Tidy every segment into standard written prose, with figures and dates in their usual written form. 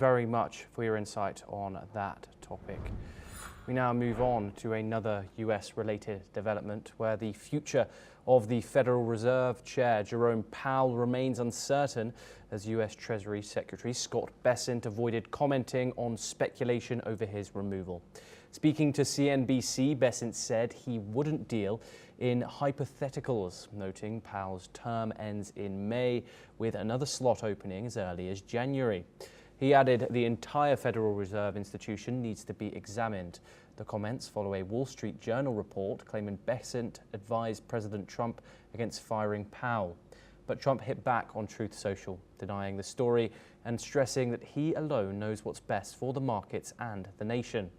Very much for your insight on that topic. We now move on to another US-related development where the future of the Federal Reserve Chair, Jerome Powell, remains uncertain as US Treasury Secretary Scott Bessent avoided commenting on speculation over his removal. Speaking to CNBC, Bessent said he wouldn't deal in hypotheticals, noting Powell's term ends in May with another slot opening as early as January. He added the entire Federal Reserve institution needs to be examined. The comments follow a Wall Street Journal report claiming Bessent advised President Trump against firing Powell. But Trump hit back on Truth Social, denying the story and stressing that he alone knows what's best for the markets and the nation.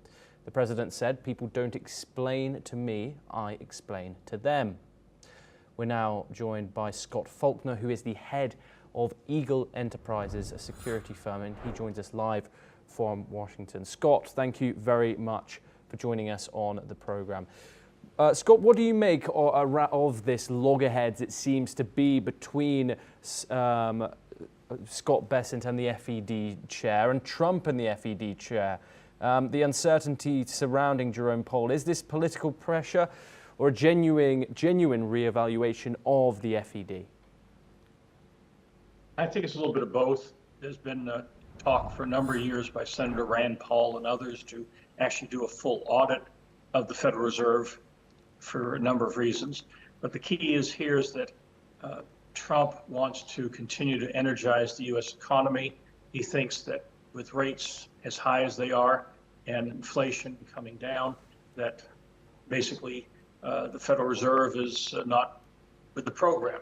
The president said, "People don't explain to me, I explain to them." We're now joined by Scott Faulkner, who is the head of Eagle Enterprises, a security firm, and he joins us live from Washington. Scott, thank you very much for joining us on the program. Scott, what do you make of this loggerheads it seems to be between Scott Bessent and the FED chair and Trump and the FED chair? The uncertainty surrounding Jerome Powell, is this political pressure or a genuine reevaluation of the FED? I think it's a little bit of both. There's been talk for a number of years by Senator Rand Paul and others to actually do a full audit of the Federal Reserve for a number of reasons. But the key is that Trump wants to continue to energize the U.S. economy. He thinks that with rates as high as they are and inflation coming down, that basically the Federal Reserve is not with the program.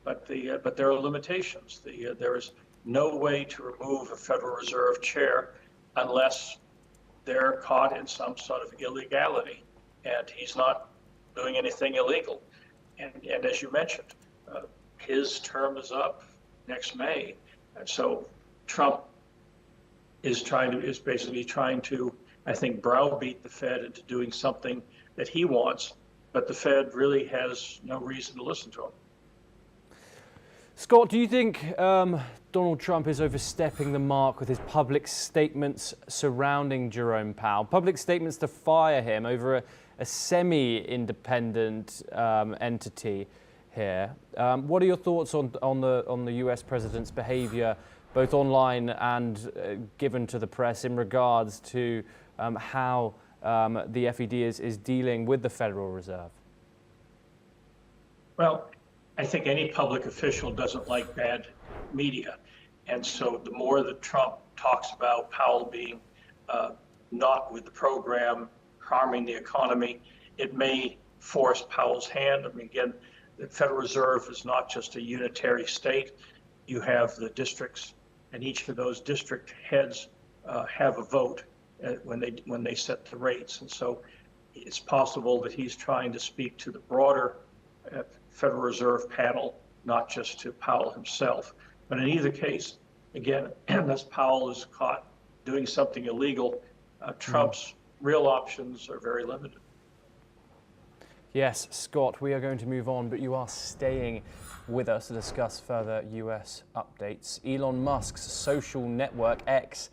But there are limitations. There is no way to remove a Federal Reserve chair unless they're caught in some sort of illegality, and he's not doing anything illegal. And as you mentioned, his term is up next May, and so Trump is basically trying to, I think, browbeat the Fed into doing something that he wants, but the Fed really has no reason to listen to him. Scott, do you think Donald Trump is overstepping the mark with his public statements surrounding Jerome Powell? Public statements to fire him over a semi-independent entity here. What are your thoughts on the US president's behavior, both online and given to the press, in regards to how the FED is dealing with the Federal Reserve? Well, I think any public official doesn't like bad media. And so the more that Trump talks about Powell being not with the program, harming the economy, it may force Powell's hand. I mean, again, the Federal Reserve is not just a unitary state. You have the districts, and each of those district heads have a vote when they set the rates. And so it's possible that he's trying to speak to the broader Federal Reserve panel, not just to Powell himself. But in either case, again, unless Powell is caught doing something illegal, Trump's real options are very limited. Yes, Scott, we are going to move on, but you are staying with us to discuss further US updates. Elon Musk's social network X